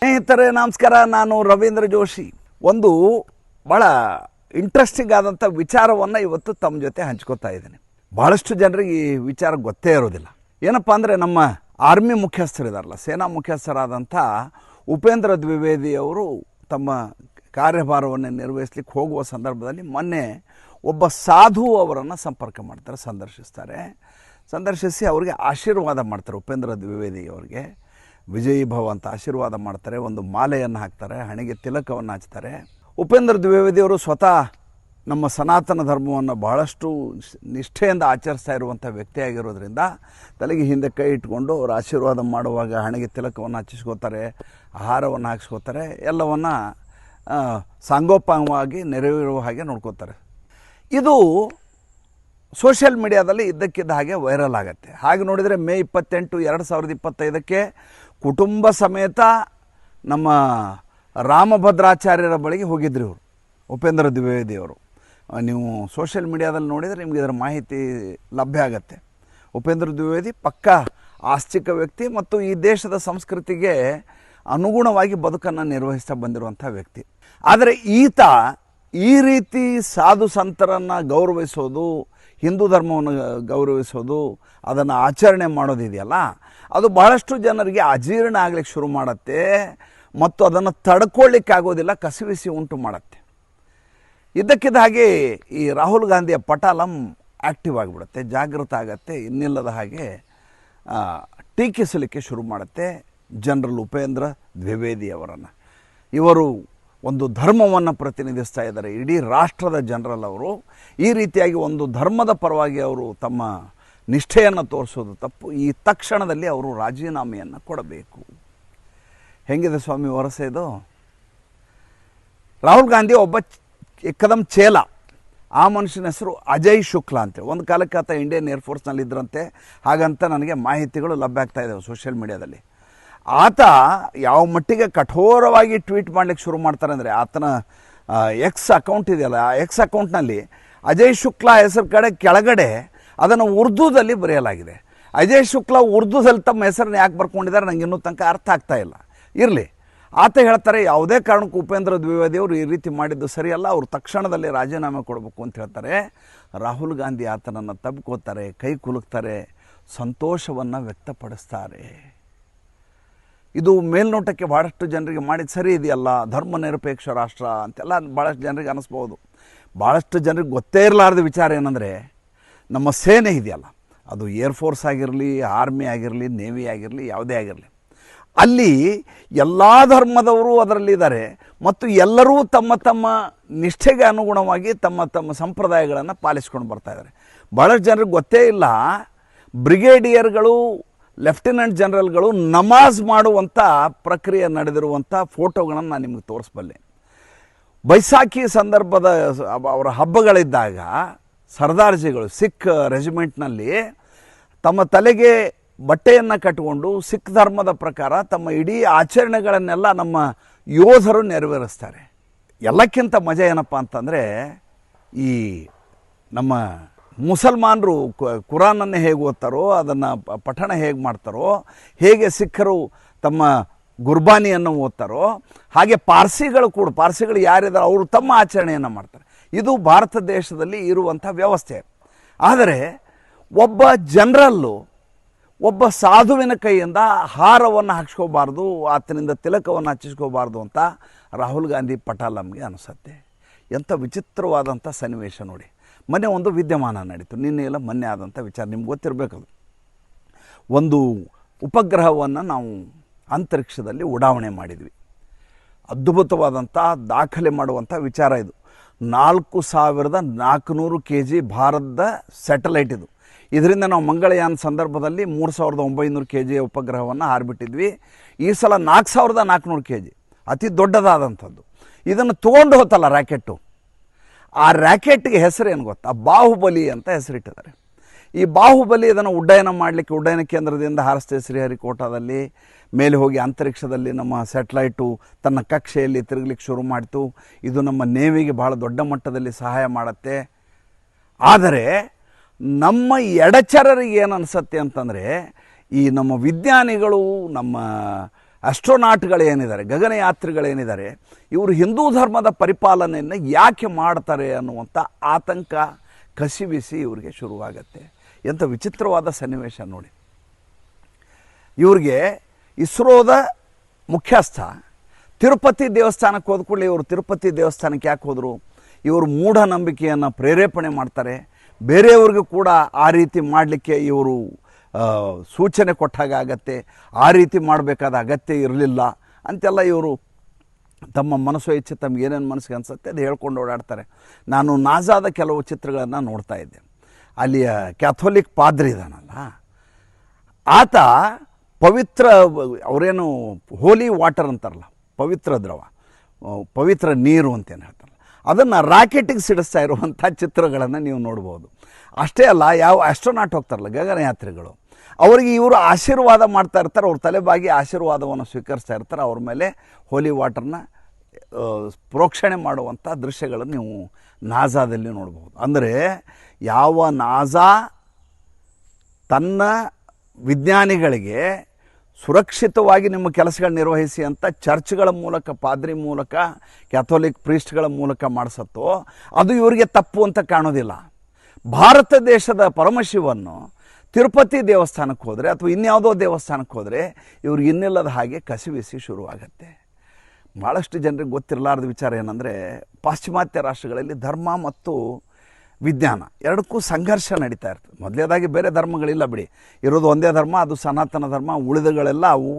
ಸ್ನೇಹಿತರೆ ನಮಸ್ಕಾರ, ನಾನು ರವೀಂದ್ರ ಜೋಶಿ. ಒಂದು ಭಾಳ ಇಂಟ್ರೆಸ್ಟಿಂಗ್ ಆದಂಥ ವಿಚಾರವನ್ನು ಇವತ್ತು ತಮ್ಮ ಜೊತೆ ಹಂಚ್ಕೋತಾ ಇದ್ದೀನಿ. ಭಾಳಷ್ಟು ಜನರಿಗೆ ಈ ವಿಚಾರ ಗೊತ್ತೇ ಇರೋದಿಲ್ಲ. ಏನಪ್ಪ ಅಂದರೆ, ನಮ್ಮ ಆರ್ಮಿ ಮುಖ್ಯಸ್ಥರಿದಾರಲ್ಲ, ಸೇನಾ ಮುಖ್ಯಸ್ಥರಾದಂಥ ಉಪೇಂದ್ರ ದ್ವಿವೇದಿ ಅವರು ತಮ್ಮ ಕಾರ್ಯಭಾರವನ್ನು ನಿರ್ವಹಿಸ್ಲಿಕ್ಕೆ ಹೋಗುವ ಸಂದರ್ಭದಲ್ಲಿ ಮೊನ್ನೆ ಒಬ್ಬ ಸಾಧು ಅವರನ್ನು ಸಂಪರ್ಕ ಮಾಡ್ತಾರೆ, ಸಂದರ್ಶಿಸಿ ಅವರಿಗೆ ಆಶೀರ್ವಾದ ಮಾಡ್ತಾರೆ. ಉಪೇಂದ್ರ ದ್ವಿವೇದಿ ಅವರಿಗೆ ವಿಜಯೀ ಭವ ಅಂತ ಆಶೀರ್ವಾದ ಮಾಡ್ತಾರೆ, ಒಂದು ಮಾಲೆಯನ್ನು ಹಾಕ್ತಾರೆ, ಹಣೆಗೆ ತಿಲಕವನ್ನು ಹಚ್ತಾರೆ. ಉಪೇಂದ್ರ ದ್ವಿವೇದಿಯವರು ಸ್ವತಃ ನಮ್ಮ ಸನಾತನ ಧರ್ಮವನ್ನು ಬಹಳಷ್ಟು ನಿಷ್ಠೆಯಿಂದ ಆಚರಿಸ್ತಾ ಇರುವಂಥ ವ್ಯಕ್ತಿಯಾಗಿರೋದ್ರಿಂದ ತಲೆಗೆ ಹಿಂದೆ ಕೈ ಇಟ್ಕೊಂಡು ಅವರು ಆಶೀರ್ವಾದ ಮಾಡುವಾಗ ಹಣೆಗೆ ತಿಲಕವನ್ನು ಹಚ್ಚಿಸ್ಕೋತಾರೆ, ಆಹಾರವನ್ನು ಹಾಕಿಸ್ಕೋತಾರೆ, ಎಲ್ಲವನ್ನು ಸಾಂಗೋಪಾಂಗವಾಗಿ ನೆರವೇರುವ ಹಾಗೆ ನೋಡ್ಕೋತಾರೆ. ಇದು ಸೋಷಿಯಲ್ ಮೀಡಿಯಾದಲ್ಲಿ ಇದ್ದಕ್ಕಿದ್ದ ಹಾಗೆ ವೈರಲ್ ಆಗುತ್ತೆ. ಹಾಗೆ ನೋಡಿದರೆ ಮೇ 28, 2025 ಕುಟುಂಬ ಸಮೇತ ನಮ್ಮ ರಾಮಭದ್ರಾಚಾರ್ಯರ ಬಳಿಗೆ ಹೋಗಿದ್ದರು ಇವರು, ಉಪೇಂದ್ರ ದ್ವಿವೇದಿಯವರು. ನೀವು ಸೋಷಿಯಲ್ ಮೀಡಿಯಾದಲ್ಲಿ ನೋಡಿದರೆ ನಿಮಗೆ ಇದರ ಮಾಹಿತಿ ಲಭ್ಯ ಆಗುತ್ತೆ. ಉಪೇಂದ್ರ ದ್ವಿವೇದಿ ಪಕ್ಕಾ ಆಸ್ತಿಕ ವ್ಯಕ್ತಿ ಮತ್ತು ಈ ದೇಶದ ಸಂಸ್ಕೃತಿಗೆ ಅನುಗುಣವಾಗಿ ಬದುಕನ್ನು ನಿರ್ವಹಿಸ್ತಾ ಬಂದಿರುವಂಥ ವ್ಯಕ್ತಿ. ಆದರೆ ಈತ ಈ ರೀತಿ ಸಾಧು ಸಂತರನ್ನು ಗೌರವಿಸೋದು, ಹಿಂದೂ ಧರ್ಮವನ್ನು ಗೌರವಿಸೋದು, ಅದನ್ನು ಆಚರಣೆ ಮಾಡೋದಿದೆಯಲ್ಲ, ಅದು ಭಾಳಷ್ಟು ಜನರಿಗೆ ಅಜೀರ್ಣ ಆಗಲಿಕ್ಕೆ ಶುರು ಮಾಡುತ್ತೆ ಮತ್ತು ಅದನ್ನು ತಡ್ಕೊಳ್ಳಿಕ್ಕಾಗೋದಿಲ್ಲ, ಕಸಿವಿಸಿ ಉಂಟು ಮಾಡುತ್ತೆ. ಇದ್ದಕ್ಕಿದ್ದ ಹಾಗೆ ಈ ರಾಹುಲ್ ಗಾಂಧಿಯ ಪಟಾಲಂ ಆ್ಯಕ್ಟಿವ್ ಆಗಿಬಿಡುತ್ತೆ, ಜಾಗೃತ ಆಗತ್ತೆ, ಇನ್ನಿಲ್ಲದ ಹಾಗೆ ಟೀಕಿಸಲಿಕ್ಕೆ ಶುರು ಮಾಡುತ್ತೆ ಜನರಲ್ ಉಪೇಂದ್ರ ದ್ವಿವೇದಿ ಅವರನ್ನು. ಇವರು ಒಂದು ಧರ್ಮವನ್ನು ಪ್ರತಿನಿಧಿಸ್ತಾ ಇದ್ದಾರೆ, ಇಡೀ ರಾಷ್ಟ್ರದ ಜನರಲ್ ಅವರು. ಈ ರೀತಿಯಾಗಿ ಒಂದು ಧರ್ಮದ ಪರವಾಗಿ ಅವರು ತಮ್ಮ ನಿಷ್ಠೆಯನ್ನು ತೋರಿಸೋದು ತಪ್ಪು. ಈ ತಕ್ಷಣದಲ್ಲಿ ಅವರು ರಾಜೀನಾಮೆಯನ್ನು ಕೊಡಬೇಕು. ಹೆಂಗಿದೆ ಸ್ವಾಮಿ ವರಸೆ ಇದು? ರಾಹುಲ್ ಗಾಂಧಿ ಒಬ್ಬ ಏಕದಂ ಚೇಲ. ಆ ಮನುಷ್ಯನ ಹೆಸರು ಅಜಯ್ ಶುಕ್ಲಾ ಅಂತೇಳಿ. ಒಂದು ಕಾಲಕ್ಕೆ ಆತ ಇಂಡಿಯನ್ ಏರ್ಫೋರ್ಸ್ನಲ್ಲಿ ಇದ್ರಂತೆ, ಹಾಗಂತ ನನಗೆ ಮಾಹಿತಿಗಳು ಲಭ್ಯ ಆಗ್ತಾ ಇದ್ದಾವೆ ಸೋಷಿಯಲ್ ಮೀಡಿಯಾದಲ್ಲಿ. ಆತ ಯಾವ ಮಟ್ಟಿಗೆ ಕಠೋರವಾಗಿ ಟ್ವೀಟ್ ಮಾಡಲಿಕ್ಕೆ ಶುರು ಮಾಡ್ತಾರೆ ಅಂದರೆ, ಆತನ ಎಕ್ಸ್ ಅಕೌಂಟ್ ಇದೆಯಲ್ಲ, ಆ ಎಕ್ಸ್ ಅಕೌಂಟ್ನಲ್ಲಿ ಅಜಯ್ ಶುಕ್ಲಾ ಹೆಸರು ಕೆಳಗಡೆ ಅದನ್ನು ಉರ್ದುದಲ್ಲಿ ಬರೆಯಲಾಗಿದೆ. ಅಜಯ್ ಶುಕ್ಲಾ ಉರ್ದುದಲ್ಲಿ ತಮ್ಮ ಹೆಸರನ್ನು ಯಾಕೆ ಬರ್ಕೊಂಡಿದ್ದಾರೆ ನನಗೆ ಇನ್ನೂ ತನಕ ಅರ್ಥ ಆಗ್ತಾ ಇಲ್ಲ. ಇರಲಿ, ಆತ ಹೇಳ್ತಾರೆ ಯಾವುದೇ ಕಾರಣಕ್ಕೂ ಉಪೇಂದ್ರ ದ್ವಿವೇದಿ ಅವರು ಈ ರೀತಿ ಮಾಡಿದ್ದು ಸರಿಯಲ್ಲ, ಅವರು ತಕ್ಷಣದಲ್ಲಿ ರಾಜೀನಾಮೆ ಕೊಡಬೇಕು ಅಂತ ಹೇಳ್ತಾರೆ. ರಾಹುಲ್ ಗಾಂಧಿ ಆತನನ್ನು ತಬ್ಕೋತಾರೆ, ಕೈ ಕುಲುಕ್ತಾರೆ, ಸಂತೋಷವನ್ನು ವ್ಯಕ್ತಪಡಿಸ್ತಾರೆ. ಇದು ಮೇಲ್ನೋಟಕ್ಕೆ ಭಾಳಷ್ಟು ಜನರಿಗೆ ಮಾಡಿದ ಸರಿ ಇದೆಯಲ್ಲ, ಧರ್ಮ ನಿರಪೇಕ್ಷ ರಾಷ್ಟ್ರ ಅಂತೆಲ್ಲ ಭಾಳಷ್ಟು ಜನರಿಗೆ ಅನ್ನಿಸ್ಬೋದು. ಭಾಳಷ್ಟು ಜನರಿಗೆ ಗೊತ್ತೇ ಇರಲಾರ್ದ ವಿಚಾರ ಏನಂದರೆ, ನಮ್ಮ ಸೇನೆ ಇದೆಯಲ್ಲ, ಅದು ಏರ್ಫೋರ್ಸ್ ಆಗಿರಲಿ, ಆರ್ಮಿ ಆಗಿರಲಿ, ನೇವಿ ಆಗಿರಲಿ, ಯಾವುದೇ ಆಗಿರಲಿ, ಅಲ್ಲಿ ಎಲ್ಲ ಧರ್ಮದವರು ಅದರಲ್ಲಿದ್ದಾರೆ ಮತ್ತು ಎಲ್ಲರೂ ತಮ್ಮ ತಮ್ಮ ನಿಷ್ಠೆಗೆ ಅನುಗುಣವಾಗಿ ತಮ್ಮ ತಮ್ಮ ಸಂಪ್ರದಾಯಗಳನ್ನು ಪಾಲಿಸ್ಕೊಂಡು ಬರ್ತಾಯಿದ್ದಾರೆ. ಭಾಳಷ್ಟು ಜನರಿಗೆ ಗೊತ್ತೇ ಇಲ್ಲ, ಬ್ರಿಗೇಡಿಯರ್ಗಳು, ಲೆಫ್ಟಿನೆಂಟ್ ಜನರಲ್ಗಳು ನಮಾಜ್ ಮಾಡುವಂಥ ಪ್ರಕ್ರಿಯೆ ನಡೆದಿರುವಂಥ ಫೋಟೋಗಳನ್ನು ನಾನು ನಿಮಗೆ ತೋರಿಸ್ಬಲ್ಲೆ. ಬೈಸಾಖಿ ಸಂದರ್ಭದ ಅವರ ಹಬ್ಬಗಳಿದ್ದಾಗ ಸರ್ದಾರ್ಜಿಗಳು ಸಿಖ್ ರೆಜಿಮೆಂಟ್ನಲ್ಲಿ ತಮ್ಮ ತಲೆಗೆ ಬಟ್ಟೆಯನ್ನು ಕಟ್ಟಿಕೊಂಡು ಸಿಖ್ ಧರ್ಮದ ಪ್ರಕಾರ ತಮ್ಮ ಇಡೀ ಆಚರಣೆಗಳನ್ನೆಲ್ಲ ನಮ್ಮ ಯೋಧರು ನೆರವೇರಿಸ್ತಾರೆ. ಎಲ್ಲಕ್ಕಿಂತ ಮಜಾ ಏನಪ್ಪ ಅಂತಂದರೆ, ಈ ನಮ್ಮ ಮುಸಲ್ಮಾನರು ಕುರಾನನ್ನು ಹೇಗೆ ಓದ್ತಾರೋ, ಅದನ್ನು ಪಠಣ ಹೇಗೆ ಮಾಡ್ತಾರೋ, ಹೇಗೆ ಸಿಖ್ಖರು ತಮ್ಮ ಗುರ್ಬಾನಿಯನ್ನು ಓದ್ತಾರೋ, ಹಾಗೆ ಪಾರ್ಸಿಗಳು ಯಾರಿದ್ದಾರೆ ಅವರು ತಮ್ಮ ಆಚರಣೆಯನ್ನು ಮಾಡ್ತಾರೆ. ಇದು ಭಾರತ ದೇಶದಲ್ಲಿ ಇರುವಂಥ ವ್ಯವಸ್ಥೆ. ಆದರೆ ಒಬ್ಬ ಜನರಲ್ಲು, ಒಬ್ಬ ಸಾಧುವಿನ ಕೈಯಿಂದ ಹಾರವನ್ನು ಹಾಕ್ಸ್ಕೋಬಾರ್ದು, ಆತನಿಂದ ತಿಲಕವನ್ನು ಹಚ್ಚಿಸ್ಕೋಬಾರ್ದು ಅಂತ ರಾಹುಲ್ ಗಾಂಧಿ ಪಟಾಲಂಗೆ ಅನಿಸುತ್ತೆ. ಎಂಥ ವಿಚಿತ್ರವಾದಂಥ ಸನ್ನಿವೇಶ ನೋಡಿ. ಮೊನ್ನೆ ಒಂದು ವಿದ್ಯಮಾನ ನಡೀತು, ನಿನ್ನೆ ಎಲ್ಲ ಮೊನ್ನೆ ಆದಂಥ ವಿಚಾರ ನಿಮ್ಗೆ ಗೊತ್ತಿರಬೇಕದು. ಒಂದು ಉಪಗ್ರಹವನ್ನು ನಾವು ಅಂತರಿಕ್ಷದಲ್ಲಿ ಉಡಾವಣೆ ಮಾಡಿದ್ವಿ. ಅದ್ಭುತವಾದಂಥ ದಾಖಲೆ ಮಾಡುವಂಥ ವಿಚಾರ ಇದು. 4400 kg ಭಾರತದ ಸ್ಯಾಟಲೈಟ್ ಇದು. ಇದರಿಂದ ನಾವು ಮಂಗಳಯಾನ ಸಂದರ್ಭದಲ್ಲಿ 3900 kg ಉಪಗ್ರಹವನ್ನು ಹಾರಿಬಿಟ್ಟಿದ್ವಿ. ಈ ಸಲ 4400 kg, ಅತಿ ದೊಡ್ಡದಾದಂಥದ್ದು. ಇದನ್ನು ತೊಗೊಂಡು ಹೋತಲ್ಲ ರ್ಯಾಕೆಟ್ಟು, ಆ ರ್ಯಾಕೆಟ್ಗೆ ಹೆಸರೇನು ಗೊತ್ತಾ? ಬಾಹುಬಲಿ ಅಂತ ಹೆಸರಿಟ್ಟಿದ್ದಾರೆ. ಈ ಬಾಹುಬಲಿ ಇದನ್ನು ಉಡ್ಡಯನ ಮಾಡಲಿಕ್ಕೆ ಉಡ್ಡಯನ ಕೇಂದ್ರದಿಂದ ಹಾರಿಸ್ತೇವೆ ಶ್ರೀಹರಿಕೋಟಾದಲ್ಲಿ. ಮೇಲೆ ಹೋಗಿ ಅಂತರಿಕ್ಷದಲ್ಲಿ ನಮ್ಮ ಸ್ಯಾಟಲೈಟು ತನ್ನ ಕಕ್ಷೆಯಲ್ಲಿ ತಿರುಗಲಿಕ್ಕೆ ಶುರು ಮಾಡಿತು. ಇದು ನಮ್ಮ ನೇವಿಗೆ ಬಹಳ ದೊಡ್ಡ ಮಟ್ಟದಲ್ಲಿ ಸಹಾಯ ಮಾಡುತ್ತೆ. ಆದರೆ ನಮ್ಮ ಎಡಚರರಿಗೆ ಏನು ಅನಿಸುತ್ತೆ ಅಂತಂದರೆ, ಈ ನಮ್ಮ ವಿಜ್ಞಾನಿಗಳು, ನಮ್ಮ ಅಸ್ಟ್ರೋನಾಟ್ಗಳೇನಿದ್ದಾರೆ, ಗಗನಯಾತ್ರಿಗಳೇನಿದ್ದಾರೆ, ಇವರು ಹಿಂದೂ ಧರ್ಮದ ಪರಿಪಾಲನೆಯನ್ನು ಯಾಕೆ ಮಾಡ್ತಾರೆ ಅನ್ನುವಂಥ ಆತಂಕ ಕಸಿವಿಸಿ ಇವರಿಗೆ ಶುರುವಾಗತ್ತೆ. ಎಂಥ ವಿಚಿತ್ರವಾದ ಸನ್ನಿವೇಶ ನೋಡಿ. ಇವ್ರಿಗೆ ಇಸ್ರೋದ ಮುಖ್ಯಸ್ಥ ತಿರುಪತಿ ದೇವಸ್ಥಾನಕ್ಕೆ ಹೋದ ಕೂಡಲೇ ಇವರು ತಿರುಪತಿ ದೇವಸ್ಥಾನಕ್ಕೆ ಯಾಕೆ ಹೋದರು? ಇವರು ಮೂಢನಂಬಿಕೆಯನ್ನು ಪ್ರೇರೇಪಣೆ ಮಾಡ್ತಾರೆ. ಬೇರೆಯವ್ರಿಗೂ ಕೂಡ ಆ ರೀತಿ ಮಾಡಲಿಕ್ಕೆ ಇವರು ಸೂಚನೆ ಕೊಟ್ಟಾಗತ್ತೆ. ಆ ರೀತಿ ಮಾಡಬೇಕಾದ ಅಗತ್ಯ ಇರಲಿಲ್ಲ ಅಂತೆಲ್ಲ ಇವರು ತಮ್ಮ ಮನಸ್ಸು ಇಚ್ಛೆ ತಮ್ಗೆ ಏನೇನು ಮನಸ್ಸಿಗೆ ಅನಿಸುತ್ತೆ ಅದು ಹೇಳ್ಕೊಂಡು ಓಡಾಡ್ತಾರೆ. ನಾನು ನಾಸಾದ ಕೆಲವು ಚಿತ್ರಗಳನ್ನು ನೋಡ್ತಾ ಇದ್ದೆ. ಅಲ್ಲಿಯ ಕ್ಯಾಥೋಲಿಕ್ ಪಾದ್ರಿ ಇದ್ದಾನಲ್ಲ, ಆತ ಪವಿತ್ರ, ಅವರೇನು ಹೋಲಿ ವಾಟರ್ ಅಂತಾರಲ್ಲ, ಪವಿತ್ರ ದ್ರವ, ಪವಿತ್ರ ನೀರು ಅಂತೇನು ಹೇಳ್ತಾರಲ್ಲ, ಅದನ್ನು ರಾಕೆಟಿಗೆ ಸಿಡಿಸ್ತಾ ಇರುವಂಥ ಚಿತ್ರಗಳನ್ನು ನೀವು ನೋಡ್ಬೋದು. ಅಷ್ಟೇ ಅಲ್ಲ, ಯಾವ ಆಸ್ಟ್ರೋನಾಟ್ ಹೋಗ್ತಾರಲ್ಲ ಗಗನಯಾತ್ರಿಗಳು, ಅವರಿಗೆ ಇವರು ಆಶೀರ್ವಾದ ಮಾಡ್ತಾ ಇರ್ತಾರೆ. ಅವ್ರ ತಲೆಬಾಗಿ ಆಶೀರ್ವಾದವನ್ನು ಸ್ವೀಕರಿಸ್ತಾ ಇರ್ತಾರೆ. ಅವ್ರ ಮೇಲೆ ಹೋಲಿ ವಾಟರ್ನ ಪ್ರೋಕ್ಷಣೆ ಮಾಡುವಂಥ ದೃಶ್ಯಗಳನ್ನು ನೀವು ನಾಸಾದಲ್ಲಿ ನೋಡ್ಬೋದು. ಅಂದರೆ ಯಾವ ನಾಸಾ ತನ್ನ ವಿಜ್ಞಾನಿಗಳಿಗೆ ಸುರಕ್ಷಿತವಾಗಿ ನಿಮ್ಮ ಕೆಲಸಗಳು ನಿರ್ವಹಿಸಿ ಅಂತ ಚರ್ಚ್ಗಳ ಮೂಲಕ, ಪಾದ್ರಿ ಮೂಲಕ, ಕ್ಯಾಥೋಲಿಕ್ ಪ್ರೀಸ್ಟ್ಗಳ ಮೂಲಕ ಮಾಡಿಸತ್ತೋ ಅದು ಇವರಿಗೆ ತಪ್ಪು ಅಂತ ಕಾಣೋದಿಲ್ಲ. ಭಾರತ ದೇಶದ ಪರಮಶಿವನ್ನು ತಿರುಪತಿ ದೇವಸ್ಥಾನಕ್ಕೆ ಹೋದರೆ ಅಥವಾ ಇನ್ಯಾವುದೋ ದೇವಸ್ಥಾನಕ್ಕೆ ಹೋದರೆ ಇವ್ರಿಗೆ ಇನ್ನಿಲ್ಲದ ಹಾಗೆ ಕಸಿವಿಸಿ ಶುರುವಾಗತ್ತೆ. ಭಾಳಷ್ಟು ಜನರಿಗೆ ಗೊತ್ತಿರಲಾರ್ದ ವಿಚಾರ ಏನಂದರೆ, ಪಾಶ್ಚಿಮಾತ್ಯ ರಾಷ್ಟ್ರಗಳಲ್ಲಿ ಧರ್ಮ ಮತ್ತು ವಿಜ್ಞಾನ ಎರಡಕ್ಕೂ ಸಂಘರ್ಷ ನಡೀತಾ ಇರ್ತದೆ. ಮೊದಲೇದಾಗಿ ಬೇರೆ ಧರ್ಮಗಳಿಲ್ಲ ಬಿಡಿ, ಇರೋದು ಒಂದೇ ಧರ್ಮ, ಅದು ಸನಾತನ ಧರ್ಮ. ಉಳಿದಗಳೆಲ್ಲ ಅವು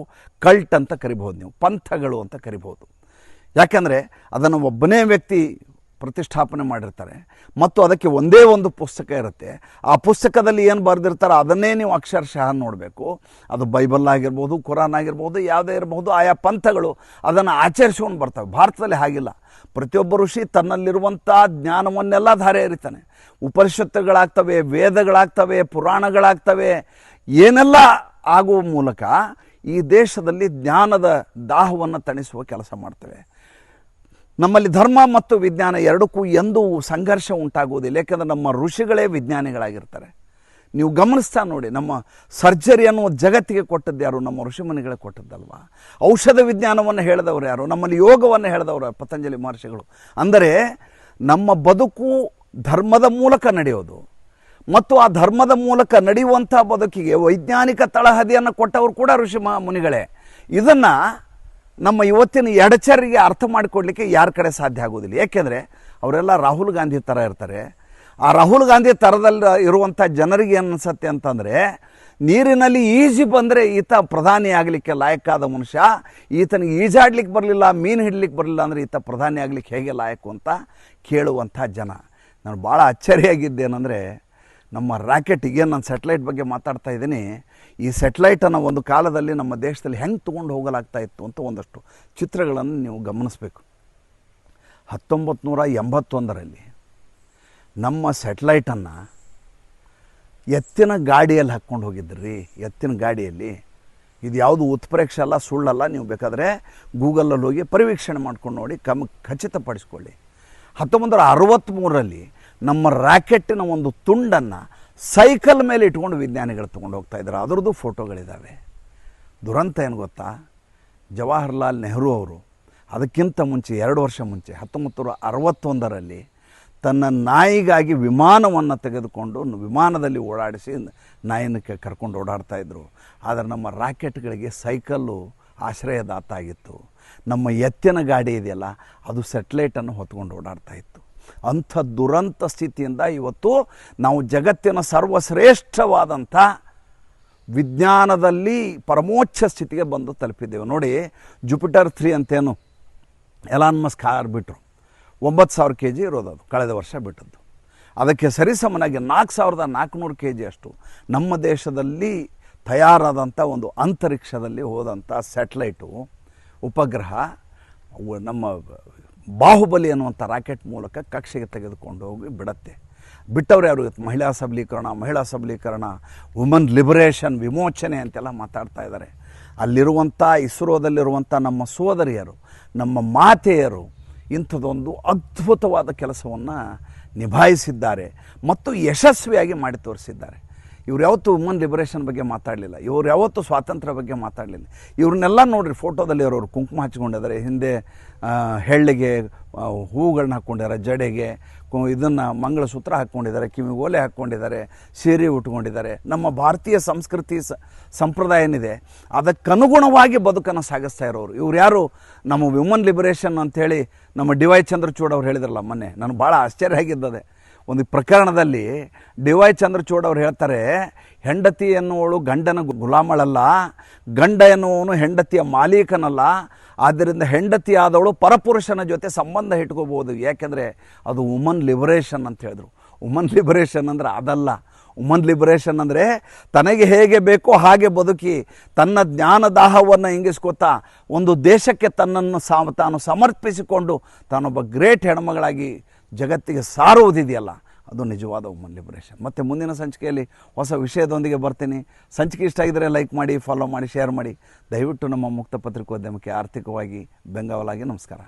ಕಲ್ಟ್ ಅಂತ ಕರಿಬೋದು, ನೀವು ಪಂಥಗಳು ಅಂತ ಕರಿಬೋದು. ಯಾಕೆಂದರೆ ಅದನ್ನು ಒಬ್ಬನೇ ವ್ಯಕ್ತಿ ಪ್ರತಿಷ್ಠಾಪನೆ ಮಾಡಿರ್ತಾರೆ ಮತ್ತು ಅದಕ್ಕೆ ಒಂದೇ ಒಂದು ಪುಸ್ತಕ ಇರುತ್ತೆ. ಆ ಪುಸ್ತಕದಲ್ಲಿ ಏನು ಬರೆದಿರ್ತಾರೆ ಅದನ್ನೇ ನೀವು ಅಕ್ಷರಶಃ ನೋಡಬೇಕು. ಅದು ಬೈಬಲ್ ಆಗಿರ್ಬೋದು, ಕುರಾನ್ ಆಗಿರ್ಬೋದು, ಯಾವುದೇ ಇರಬಹುದು. ಆಯಾ ಪಂಥಗಳು ಅದನ್ನು ಆಚರಿಸ್ಕೊಂಡು ಬರ್ತವೆ. ಭಾರತದಲ್ಲಿ ಹಾಗಿಲ್ಲ. ಪ್ರತಿಯೊಬ್ಬ ಋಷಿ ತನ್ನಲ್ಲಿರುವಂಥ ಜ್ಞಾನವನ್ನೆಲ್ಲ ಧಾರೆ ಎರಿತಾನೆ. ಉಪನಿಷತ್ತುಗಳಾಗ್ತವೆ, ವೇದಗಳಾಗ್ತವೆ, ಪುರಾಣಗಳಾಗ್ತವೆ. ಏನೆಲ್ಲ ಆಗುವ ಮೂಲಕ ಈ ದೇಶದಲ್ಲಿ ಜ್ಞಾನದ ದಾಹವನ್ನು ತಣಿಸುವ ಕೆಲಸ ಮಾಡ್ತವೆ. ನಮ್ಮಲ್ಲಿ ಧರ್ಮ ಮತ್ತು ವಿಜ್ಞಾನ ಎರಡಕ್ಕೂ ಎಂದೂ ಸಂಘರ್ಷ ಉಂಟಾಗುವುದಿಲ್ಲ. ಏಕೆಂದರೆ ನಮ್ಮ ಋಷಿಗಳೇ ವಿಜ್ಞಾನಿಗಳಾಗಿರ್ತಾರೆ. ನೀವು ಗಮನಿಸ್ತಾ ನೋಡಿ, ನಮ್ಮ ಸರ್ಜರಿ ಅನ್ನುವ ಜಗತ್ತಿಗೆ ಕೊಟ್ಟದ್ದು ಯಾರು? ನಮ್ಮ ಋಷಿಮುನಿಗಳೇ ಕೊಟ್ಟದ್ದಲ್ವಾ. ಔಷಧ ವಿಜ್ಞಾನವನ್ನು ಹೇಳಿದವರು ಯಾರು? ನಮ್ಮಲ್ಲಿ ಯೋಗವನ್ನು ಹೇಳಿದವರು ಪತಂಜಲಿ ಮಹರ್ಷಿಗಳು. ಅಂದರೆ ನಮ್ಮ ಬದುಕು ಧರ್ಮದ ಮೂಲಕ ನಡೆಯೋದು ಮತ್ತು ಆ ಧರ್ಮದ ಮೂಲಕ ನಡೆಯುವಂಥ ಬದುಕಿಗೆ ವೈಜ್ಞಾನಿಕ ತಳಹದಿಯನ್ನು ಕೊಟ್ಟವರು ಕೂಡ ಋಷಿ ಮುನಿಗಳೇ. ಇದನ್ನು ನಮ್ಮ ಇವತ್ತಿನ ಎಡಚರಿಗೆ ಅರ್ಥ ಮಾಡಿಕೊಡ್ಲಿಕ್ಕೆ ಯಾರ ಕಡೆ ಸಾಧ್ಯ ಆಗೋದಿಲ್ಲ. ಏಕೆಂದರೆ ಅವರೆಲ್ಲ ರಾಹುಲ್ ಗಾಂಧಿ ಥರ ಇರ್ತಾರೆ. ಆ ರಾಹುಲ್ ಗಾಂಧಿ ಥರದಲ್ಲಿ ಇರುವಂಥ ಜನರಿಗೆ ಏನು ಅನಿಸುತ್ತೆ ಅಂತಂದರೆ, ನೀರಿನಲ್ಲಿ ಈಜಿ ಬಂದರೆ ಈತ ಪ್ರಧಾನಿ ಆಗಲಿಕ್ಕೆ ಲಾಯಕ್ಕಾದ ಮನುಷ್ಯ, ಈತನಿಗೆ ಈಜಾಡ್ಲಿಕ್ಕೆ ಬರಲಿಲ್ಲ, ಮೀನು ಹಿಡ್ಲಿಕ್ಕೆ ಬರಲಿಲ್ಲ ಅಂದರೆ ಈತ ಪ್ರಧಾನಿ ಆಗಲಿಕ್ಕೆ ಹೇಗೆ ಲಾಯಕು ಅಂತ ಕೇಳುವಂಥ ಜನ. ನಾನು ಭಾಳ ಅಚ್ಚರಿಯಾಗಿದ್ದೇನೆಂದರೆ, ನಮ್ಮ ರಾಕೆಟ್, ಈಗೇನು ನಾನು ಸ್ಯಾಟಲೈಟ್ ಬಗ್ಗೆ ಮಾತಾಡ್ತಾ ಇದ್ದೀನಿ, ಈ ಸ್ಯಾಟಲೈಟನ್ನು ಒಂದು ಕಾಲದಲ್ಲಿ ನಮ್ಮ ದೇಶದಲ್ಲಿ ಹೆಂಗೆ ತೊಗೊಂಡು ಹೋಗಲಾಗ್ತಾ ಇತ್ತು ಅಂತ ಒಂದಷ್ಟು ಚಿತ್ರಗಳನ್ನು ನೀವು ಗಮನಿಸಬೇಕು. 1981ರಲ್ಲಿ ನಮ್ಮ ಸ್ಯಾಟಲೈಟನ್ನು ಎತ್ತಿನ ಗಾಡಿಯಲ್ಲಿ ಹಾಕ್ಕೊಂಡು ಹೋಗಿದ್ರಿ. ಎತ್ತಿನ ಗಾಡಿಯಲ್ಲಿ. ಇದು ಯಾವುದು ಉತ್ಪ್ರೇಕ್ಷೆ ಅಲ್ಲ, ಸುಳ್ಳಲ್ಲ. ನೀವು ಬೇಕಾದರೆ ಗೂಗಲಲ್ಲಿ ಹೋಗಿ ಪರಿವೀಕ್ಷಣೆ ಮಾಡ್ಕೊಂಡು ನೋಡಿ, ಖಚಿತಪಡಿಸ್ಕೊಳ್ಳಿ. 1963ರಲ್ಲಿ ನಮ್ಮ ರಾಕೆಟ್ಟಿನ ಒಂದು ತುಂಡನ್ನು ಸೈಕಲ್ ಮೇಲೆ ಇಟ್ಕೊಂಡು ವಿಜ್ಞಾನಿಗಳು ತೊಗೊಂಡು ಹೋಗ್ತಾ ಇದ್ದಾರೆ. ಅದರದ್ದು ಫೋಟೋಗಳಿದ್ದಾವೆ. ದುರಂತ ಏನು ಗೊತ್ತಾ? ಜವಾಹರ್ಲಾಲ್ ನೆಹರು ಅವರು ಅದಕ್ಕಿಂತ ಮುಂಚೆ 2 ವರ್ಷ ಮುಂಚೆ 1961ರಲ್ಲಿ ತನ್ನ ನಾಯಿಗಾಗಿ ವಿಮಾನವನ್ನು ತೆಗೆದುಕೊಂಡು ವಿಮಾನದಲ್ಲಿ ಓಡಾಡಿಸಿ ನಾಯಿನ ಕರ್ಕೊಂಡು ಓಡಾಡ್ತಾಯಿದ್ರು. ಆದರೆ ನಮ್ಮ ರಾಕೆಟ್ಗಳಿಗೆ ಸೈಕಲ್ಲು ಆಶ್ರಯದಾತ ಆಗಿತ್ತು. ನಮ್ಮ ಎತ್ತಿನ ಗಾಡಿ ಇದೆಯಲ್ಲ, ಅದು ಸ್ಯಾಟಲೈಟನ್ನು ಹೊತ್ಕೊಂಡು ಓಡಾಡ್ತಾ ಇತ್ತು. ಅಂಥ ದುರಂತ ಸ್ಥಿತಿಯಿಂದ ಇವತ್ತು ನಾವು ಜಗತ್ತಿನ ಸರ್ವಶ್ರೇಷ್ಠವಾದಂಥ ವಿಜ್ಞಾನದಲ್ಲಿ ಪರಮೋಚ್ಚ ಸ್ಥಿತಿಗೆ ಬಂದು ತಲುಪಿದ್ದೇವೆ. ನೋಡಿ, ಜುಪಿಟರ್ 3 ಅಂತೇನು ಎಲಾನ್ ಮಸ್ಕ್ ಬಿಟ್ಟರು. 9,000 kg ಇರೋದು, ಅದು ಕಳೆದ ವರ್ಷ ಬಿಟ್ಟದ್ದು. ಅದಕ್ಕೆ ಸರಿಸಮನಾಗಿ 4,400 kg ಅಷ್ಟು ನಮ್ಮ ದೇಶದಲ್ಲಿ ತಯಾರಾದಂಥ ಒಂದು ಅಂತರಿಕ್ಷದಲ್ಲಿ ಹೋದಂಥ ಸ್ಯಾಟಲೈಟು, ಉಪಗ್ರಹ, ನಮ್ಮ ಬಾಹುಬಲಿ ಅನ್ನುವಂಥ ರಾಕೆಟ್ ಮೂಲಕ ಕಕ್ಷೆಗೆ ತೆಗೆದುಕೊಂಡು ಹೋಗಿ ಬಿಡತ್ತೆ. ಬಿಟ್ಟವ್ರು ಯಾರು? ಮಹಿಳಾ ಸಬಲೀಕರಣ, ವುಮನ್ ಲಿಬರೇಷನ್, ವಿಮೋಚನೆ ಅಂತೆಲ್ಲ ಮಾತಾಡ್ತಾ ಇದ್ದಾರೆ. ಅಲ್ಲಿರುವಂಥ ಇಸ್ರೋದಲ್ಲಿರುವಂಥ ನಮ್ಮ ಸೋದರಿಯರು, ನಮ್ಮ ಮಾತೆಯರು ಇಂಥದ್ದೊಂದು ಅದ್ಭುತವಾದ ಕೆಲಸವನ್ನು ನಿಭಾಯಿಸಿದ್ದಾರೆ ಮತ್ತು ಯಶಸ್ವಿಯಾಗಿ ಮಾಡಿ ತೋರಿಸಿದ್ದಾರೆ. ಇವ್ರು ಯಾವತ್ತೂ ವುಮನ್ ಲಿಬರೇಷನ್ ಬಗ್ಗೆ ಮಾತಾಡಲಿಲ್ಲ, ಇವ್ರು ಯಾವತ್ತೂ ಸ್ವಾತಂತ್ರ್ಯ ಬಗ್ಗೆ ಮಾತಾಡಲಿಲ್ಲ. ಇವ್ರನ್ನೆಲ್ಲ ನೋಡಿರಿ ಫೋಟೋದಲ್ಲಿ ಅವರು ಕುಂಕುಮ ಹಚ್ಕೊಂಡಿದ್ದಾರೆ, ಹಿಂದೆ ಹೆಳ್ಳಿಗೆ ಹೂಗಳನ್ನ ಹಾಕ್ಕೊಂಡಿದ್ದಾರೆ, ಜಡೆಗೆ ಇದನ್ನು ಮಂಗಳಸೂತ್ರ ಹಾಕ್ಕೊಂಡಿದ್ದಾರೆ, ಕಿವಿಗೆ ಓಲೆ ಹಾಕ್ಕೊಂಡಿದ್ದಾರೆ, ಸೀರೆ ಉಟ್ಕೊಂಡಿದ್ದಾರೆ. ನಮ್ಮ ಭಾರತೀಯ ಸಂಸ್ಕೃತಿ ಸಂಪ್ರದಾಯ ಏನಿದೆ ಅದಕ್ಕನುಗುಣವಾಗಿ ಬದುಕನ್ನು ಸಾಗಿಸ್ತಾ ಇರೋರು ಇವ್ರು ಯಾರು? ನಮ್ಮ ವುಮನ್ ಲಿಬರೇಷನ್ ಅಂಥೇಳಿ ನಮ್ಮ ಡಿ ವೈ ಚಂದ್ರಚೂಡ್ ಅವ್ರು ಹೇಳಿದ್ರಲ್ಲ ಮೊನ್ನೆ, ನನಗೆ ಭಾಳ ಆಶ್ಚರ್ಯ ಆಗಿದ್ದದೆ. ಒಂದು ಪ್ರಕರಣದಲ್ಲಿ ಡಿ ವೈ ಚಂದ್ರಚೂಡ್ ಅವ್ರು ಹೇಳ್ತಾರೆ, ಹೆಂಡತಿ ಎನ್ನುವಳು ಗಂಡನ ಗುಲಾಮಳಲ್ಲ, ಗಂಡ ಎನ್ನುವನು ಹೆಂಡತಿಯ ಮಾಲೀಕನಲ್ಲ, ಆದ್ದರಿಂದ ಹೆಂಡತಿ ಆದವಳು ಪರಪುರುಷನ ಜೊತೆ ಸಂಬಂಧ ಇಟ್ಕೋಬೋದು, ಯಾಕೆಂದರೆ ಅದು ವುಮನ್ ಲಿಬರೇಷನ್ ಅಂತ ಹೇಳಿದ್ರು. ವುಮನ್ ಲಿಬರೇಷನ್ ಅಂದರೆ ಅದಲ್ಲ. ವುಮನ್ ಲಿಬರೇಷನ್ ಅಂದರೆ ತನಗೆ ಹೇಗೆ ಬೇಕೋ ಹಾಗೆ ಬದುಕಿ ತನ್ನ ಜ್ಞಾನದಾಹವನ್ನು ಇಂಗಿಸ್ಕೋತಾ ಒಂದು ದೇಶಕ್ಕೆ ತನ್ನನ್ನು ತಾನು ಸಮರ್ಪಿಸಿಕೊಂಡು ತಾನೊಬ್ಬ ಗ್ರೇಟ್ ಹೆಣ್ಮಗಳಾಗಿ ಜಗತ್ತಿಗೆ ಸಾರುವುದಿದೆಯಲ್ಲ, ಅದು ನಿಜವಾದ ವುಮನ್ ಲಿಬರೇಷನ್. ಮತ್ತು ಮುಂದಿನ ಸಂಚಿಕೆಯಲ್ಲಿ ಹೊಸ ವಿಷಯದೊಂದಿಗೆ ಬರ್ತೀನಿ. ಸಂಚಿಕೆ ಇಷ್ಟ ಆಗಿದ್ದರೆ ಲೈಕ್ ಮಾಡಿ, ಫಾಲೋ ಮಾಡಿ, ಶೇರ್ ಮಾಡಿ. ದಯವಿಟ್ಟು ನಮ್ಮ ಮುಕ್ತ ಪತ್ರಿಕೋದ್ಯಮಕ್ಕೆ ಆರ್ಥಿಕವಾಗಿ ಬೆಂಗಾವಲಾಗಿ. ನಮಸ್ಕಾರ.